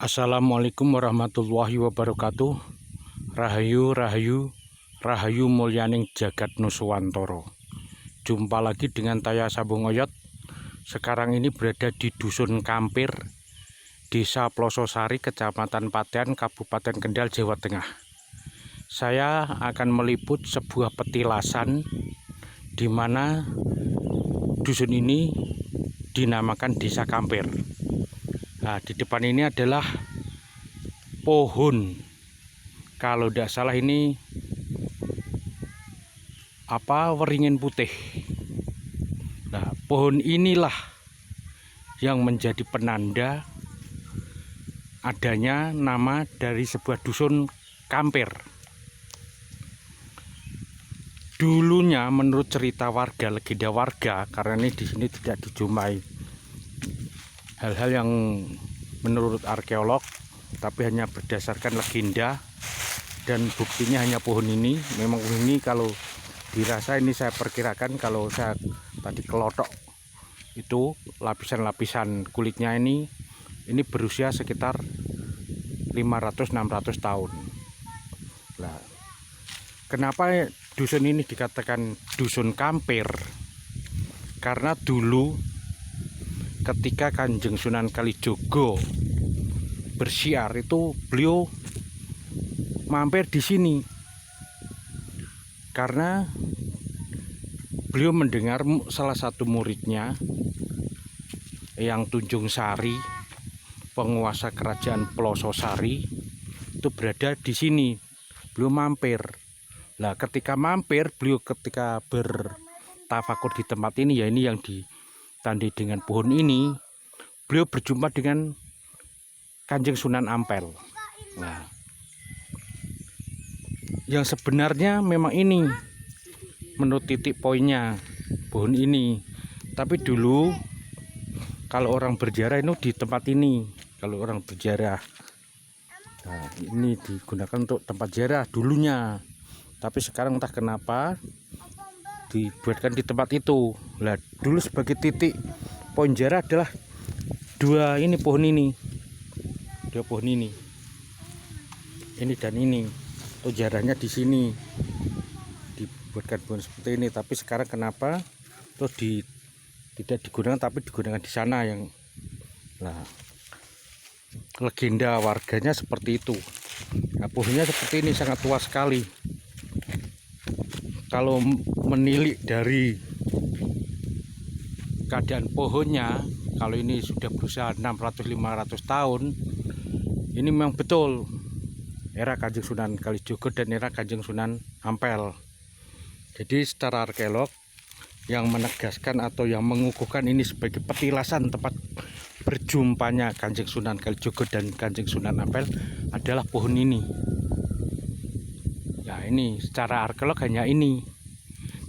Assalamualaikum warahmatullahi wabarakatuh. Rahayu, rahayu, rahayu mulyaning jagat Nuswantara. Jumpa lagi dengan Taya Sambung Oyot. Sekarang ini berada di Dusun Kampir, Desa Plososari, Kecamatan Patean, Kabupaten Kendal, Jawa Tengah. Saya akan meliput sebuah petilasan di mana dusun ini dinamakan Desa Kampir. Nah, di depan ini adalah pohon, kalau tidak salah ini waringin putih. Nah, pohon inilah yang menjadi penanda adanya nama dari sebuah dusun Kampir. Dulunya menurut cerita warga, legenda warga, karena ini di sini tidak dijumpai hal-hal yang menurut arkeolog, tapi hanya berdasarkan legenda dan buktinya hanya pohon ini. Memang pohon ini kalau dirasa, ini saya perkirakan kalau saya tadi kelotok itu lapisan-lapisan kulitnya ini berusia sekitar 500-600 tahun. Nah, kenapa dusun ini dikatakan dusun Kampir? Karena dulu ketika Kanjeng Sunan Kalijogo bersiar itu beliau mampir di sini karena beliau mendengar salah satu muridnya yang Tunjung Sari, penguasa kerajaan Plososari, itu berada di sini. Beliau mampir. Nah, ketika mampir, beliau ketika bertafakur di tempat ini, ya ini yang ditandai dengan pohon ini, beliau berjumpa dengan Kanjeng Sunan Ampel. Nah, yang sebenarnya memang ini menurut titik poinnya pohon ini, tapi dulu kalau orang berziarah itu di tempat ini. Kalau orang berziarah, nah, ini digunakan untuk tempat ziarah dulunya, tapi sekarang entah kenapa dibuatkan di tempat itu. Nah, dulu sebagai titik poin ziarah adalah dua pohon ini dan ini. Tuh ziarahnya di sini dibuatkan pohon seperti ini, tapi sekarang kenapa tuh tidak digunakan, tapi digunakan di sana yang. Nah, legenda warganya seperti itu. Nah, pohonnya seperti ini, sangat tua sekali. Kalau menilik dari keadaan pohonnya, kalau ini sudah berusia 600-500 tahun, ini memang betul era Kanjeng Sunan Kalijogo dan era Kanjeng Sunan Ampel. Jadi secara arkeolog yang menegaskan atau yang mengukuhkan ini sebagai petilasan tempat berjumpanya Kanjeng Sunan Kalijogo dan Kanjeng Sunan Ampel adalah pohon ini. Ya, ini secara arkeolog hanya ini.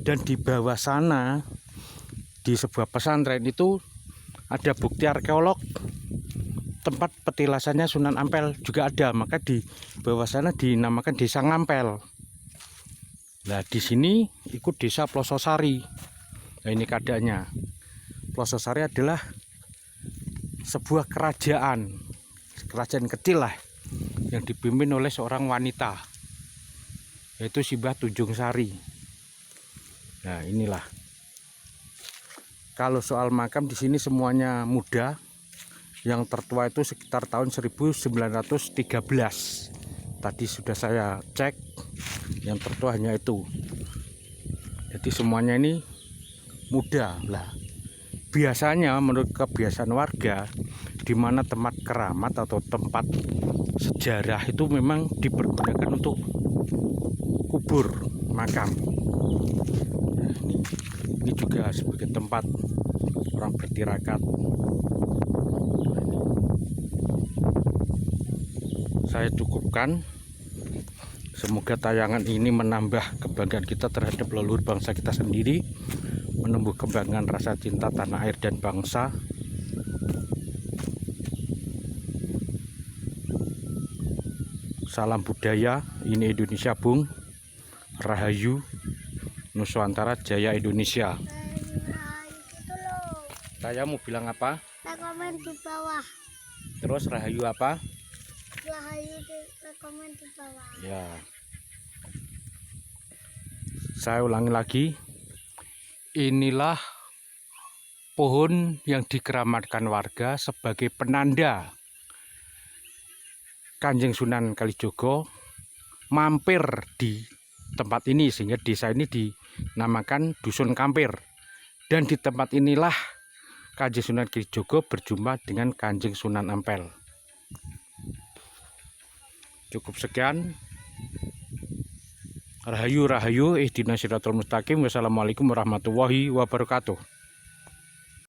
Dan di bawah sana di sebuah pesantren itu ada bukti arkeolog tempat petilasannya Sunan Ampel juga ada, maka di bawah sana dinamakan Desa Ngampel. Nah, di sini ikut Desa Plososari. Nah, ini keadaannya. Plososari adalah sebuah kerajaan kecil lah, yang dipimpin oleh seorang wanita, yaitu Simbah Tunjung Sari. Nah, inilah. Kalau soal makam di sini semuanya muda. Yang tertua itu sekitar tahun 1913. Tadi sudah saya cek, yang tertua hanya itu. Jadi semuanya ini muda lah. Biasanya menurut kebiasaan warga, di mana tempat keramat atau tempat sejarah itu memang dipergunakan untuk kubur makam. Nah, ini juga sebagai tempat orang bertirakat. Saya cukupkan. Semoga tayangan ini menambah kebanggaan kita terhadap leluhur bangsa kita sendiri, menumbuh kebanggaan rasa cinta tanah air dan bangsa. Salam budaya, ini Indonesia Bung. Rahayu, Nuswantara Jaya Indonesia. Saya mau bilang apa? Komen di bawah. Terus rahayu apa? Rahayu di komen di bawah. Ya. Saya ulangi lagi. Inilah pohon yang dikeramatkan warga sebagai penanda Kanjeng Sunan Kalijogo mampir di tempat ini, sehingga desa ini dinamakan Dusun Kampir. Dan di tempat inilah Kanjeng Sunan Kalijogo berjumpa dengan Kanjeng Sunan Ampel. Cukup sekian. Rahayu Rahayu Ihdinas Shiratal Mustaqim. Wassalamualaikum warahmatullahi wabarakatuh.